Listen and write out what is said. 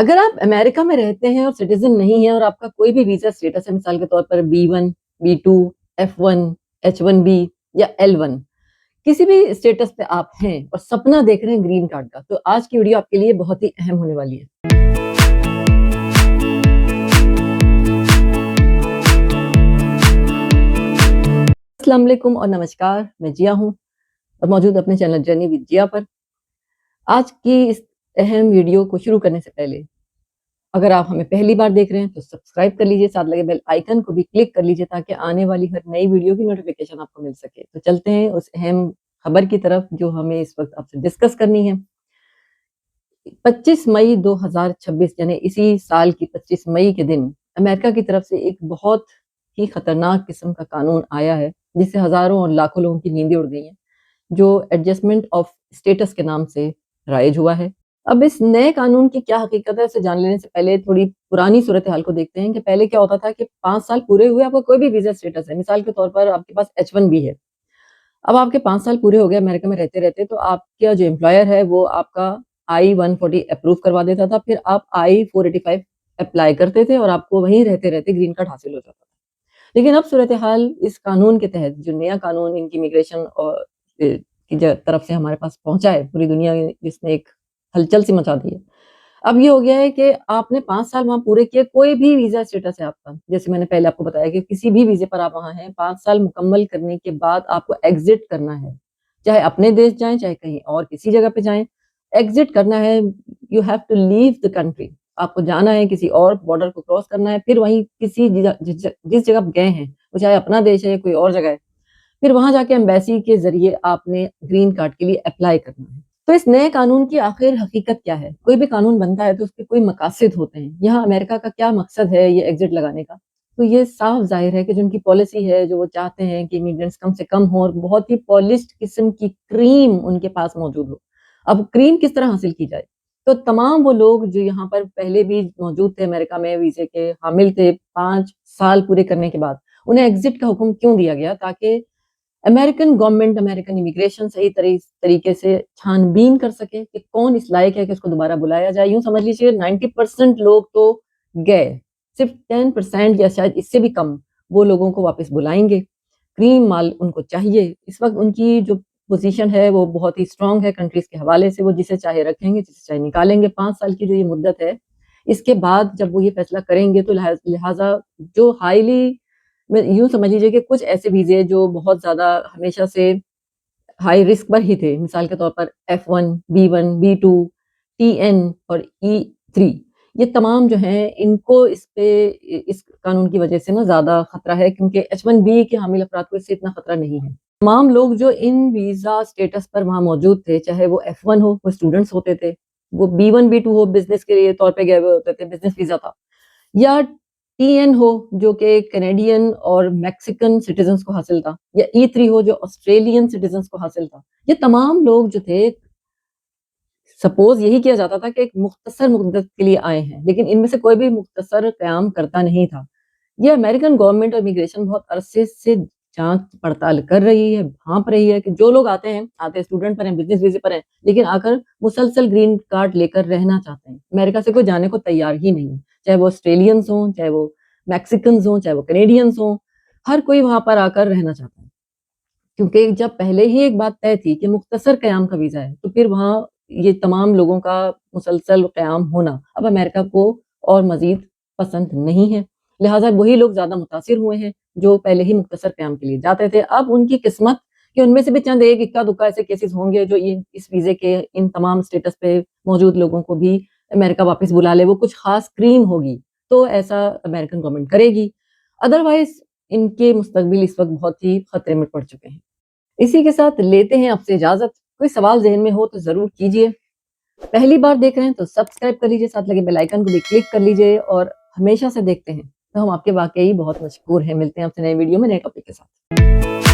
اگر آپ امریکہ میں رہتے ہیں اور سٹیزن نہیں ہیں اور آپ کا کوئی بھی ویزا اسٹیٹس ہے، مثال کے طور پر B1 B2 F1 H1B یا L1، کسی بھی اسٹیٹس پہ آپ ہیں اور سپنا دیکھ رہے ہیں گرین کارڈ کا، تو آج کی ویڈیو آپ کے لیے بہت ہی اہم ہونے والی ہے۔ السلام علیکم اور نمسکار، میں جیا ہوں اور موجود اپنے چینل جرنی وتھ جیا پر۔ آج کی اس اہم ویڈیو کو شروع کرنے سے پہلے اگر آپ ہمیں پہلی بار دیکھ رہے ہیں تو سبسکرائب کر لیجئے، ساتھ لگے بیل آئیکن کو بھی کلک کر لیجئے تاکہ آنے والی ہر نئی ویڈیو کی نوٹیفیکیشن آپ کو مل سکے۔ تو چلتے ہیں اس اہم خبر کی طرف جو ہمیں اس وقت آپ سے ڈسکس کرنی ہے۔ 25 مئی 2026 یعنی اسی سال کی 25 مئی کے دن امریکہ کی طرف سے ایک بہت ہی خطرناک قسم کا قانون آیا ہے جس سے ہزاروں اور لاکھوں لوگوں کی نیندیں اڑ گئی ہیں، جو ایڈجسٹمنٹ آف اسٹیٹس کے نام سے رائج ہوا ہے۔ اب اس نئے قانون کی کیا حقیقت ہے اسے جان لینے سے پہلے تھوڑی پرانی صورتحال کو دیکھتے ہیں کہ پہلے کیا ہوتا تھا کہ 5 سال پورے ہوئے آپ کو کوئی بھی ویزا اسٹیٹس ہے، مثال کے طور پر آپ کے پاس H1B ہے، اب آپ کے 5 سال پورے ہو گئے امریکہ میں رہتے رہتے، تو آپ کا جو امپلائر ہے وہ آپ کا I-140 اپروو کروا دیتا تھا، پھر آپ I-485 اپلائی کرتے تھے اور آپ کو وہیں رہتے رہتے گرین کارڈ حاصل ہو جاتا تھا۔ لیکن اب صورتحال اس قانون کے تحت جو نیا قانون ان کی امیگریشن کی طرف سے ہمارے پاس پہنچا ہے پوری دنیا میں، جس نے ایک ہلچل سی مچا دی ہے، اب یہ ہو گیا ہے کہ آپ نے 5 سال وہاں پورے کیے، کوئی بھی ویزا اسٹیٹس ہے آپ کا، جیسے میں نے پہلے آپ کو بتایا کہ کسی بھی ویزے پر آپ وہاں ہیں، 5 سال مکمل کرنے کے بعد آپ کو ایگزٹ کرنا ہے، چاہے اپنے دیش جائیں چاہے کہیں اور کسی جگہ پہ جائیں، ایگزٹ کرنا ہے۔ You have to leave the country, آپ کو جانا ہے کسی اور بارڈر کو کراس کرنا ہے، پھر وہیں کسی جس جگہ گئے ہیں وہ چاہے اپنا دیش ہے یا کوئی اور جگہ ہے، پھر وہاں جا کے ایمبیسی کے ذریعے آپ نے گرین کارڈ کے لیے اپلائی کرنا ہے۔ تو اس نئے قانون کی آخر حقیقت کیا ہے؟ کوئی بھی قانون بنتا ہے تو اس کے کوئی مقاصد ہوتے ہیں، یہاں امریکہ کا کیا مقصد ہے یہ ایگزٹ لگانے کا؟ تو یہ صاف ظاہر ہے کہ جو ان کی پالیسی ہے، جو وہ چاہتے ہیں کہ امیگرینٹس کم سے کم ہوں اور بہت ہی پالشڈ قسم کی کریم ان کے پاس موجود ہو۔ اب کریم کس طرح حاصل کی جائے؟ تو تمام وہ لوگ جو یہاں پر پہلے بھی موجود تھے امریکہ میں، ویزے کے حامل تھے، 5 سال پورے کرنے کے بعد انہیں ایگزٹ کا حکم کیوں دیا گیا؟ تاکہ امریکن گورنمنٹ، امریکن امیگریشن صحیح طریقے سے چھان بین کر سکے کہ کون اس لائق ہے کہ اس کو دوبارہ بلایا جائے۔ یوں سمجھ لیجیے 90% لوگ تو گئے، صرف 10% یا شاید اس سے بھی کم وہ لوگوں کو واپس بلائیں گے۔ کریم مال ان کو چاہیے، اس وقت ان کی جو پوزیشن ہے وہ بہت ہی اسٹرانگ ہے کنٹریز کے حوالے سے، وہ جسے چاہے رکھیں گے جسے چاہے نکالیں گے۔ 5 سال کی جو یہ مدت ہے، اس کے بعد جب وہ یہ فیصلہ کریں گے تو لہٰذا جو ہائیلی، میں یوں سمجھ لیجیے کہ کچھ ایسے ویزے جو بہت زیادہ ہمیشہ سے ہائی رسک پر ہی تھے، مثال کے طور پر F1 B1 B2 TN اور E3، یہ تمام جو ہیں ان کو اس قانون کی وجہ سے نا زیادہ خطرہ ہے، کیونکہ H1B کے حامل افراد کو اس سے اتنا خطرہ نہیں ہے۔ تمام لوگ جو ان ویزا اسٹیٹس پر وہاں موجود تھے، چاہے وہ F1 ہو، وہ اسٹوڈنٹس ہوتے تھے، وہ B1 B2 ہو، بزنس کے لیے طور پہ گئے ہوئے ہوتے تھے، بزنس ویزا تھا، یا TN ہو جو کہ کینیڈین اور میکسیکن سٹیزنز کو حاصل تھا، یا E3 ہو جو آسٹریلین سٹیزنز کو حاصل تھا۔ یہ تمام لوگ جو تھے، سپوز یہی کیا جاتا تھا کہ ایک مختصر مدت کے لیے آئے ہیں، لیکن ان میں سے کوئی بھی مختصر قیام کرتا نہیں تھا۔ یہ امریکن گورنمنٹ اور امیگریشن بہت عرصے سے جانچ پڑتال کر رہی ہے، بھانپ رہی ہے کہ جو لوگ آتے ہیں اسٹوڈنٹ پر ہیں، بزنس ویزے پر ہیں، لیکن آ کر مسلسل گرین کارڈ لے کر رہنا چاہتے ہیں، امریکہ سے کوئی جانے کو تیار ہی نہیں، چاہے وہ آسٹریلینز ہوں، چاہے وہ میکسیکنز ہوں، چاہے وہ کینیڈینز ہوں، ہر کوئی وہاں پر آ کر رہنا چاہتا ہے، کیونکہ جب پہلے ہی ایک بات طے تھی کہ مختصر قیام کا ویزا ہے، تو پھر وہاں یہ تمام لوگوں کا مسلسل قیام ہونا اب امریکہ کو اور مزید پسند نہیں ہے، لہٰذا وہی لوگ زیادہ متاثر ہوئے ہیں جو پہلے ہی مختصر قیام کے لیے جاتے تھے۔ اب ان کی قسمت کہ ان میں سے بھی چند ایک اکا دکا ایسے کیسز ہوں گے جو اس ویزے کے ان تمام سٹیٹس پہ موجود لوگوں کو بھی امریکہ واپس بلا لے، وہ کچھ خاص کریم ہوگی تو ایسا امریکن گورنمنٹ کرے گی، ادروائز ان کے مستقبل اس وقت بہت ہی خطرے میں پڑ چکے ہیں۔ اسی کے ساتھ لیتے ہیں آپ سے اجازت، کوئی سوال ذہن میں ہو تو ضرور کیجئے، پہلی بار دیکھ رہے ہیں تو سبسکرائب کر لیجئے، ساتھ لگے بیل آئیکن کو بھی کلک کر لیجئے، اور ہمیشہ سے دیکھتے ہیں تو ہم آپ کے واقعی بہت مشکور ہیں۔ ملتے ہیں آپ سے نئے ویڈیو میں نئے ٹاپک کے ساتھ۔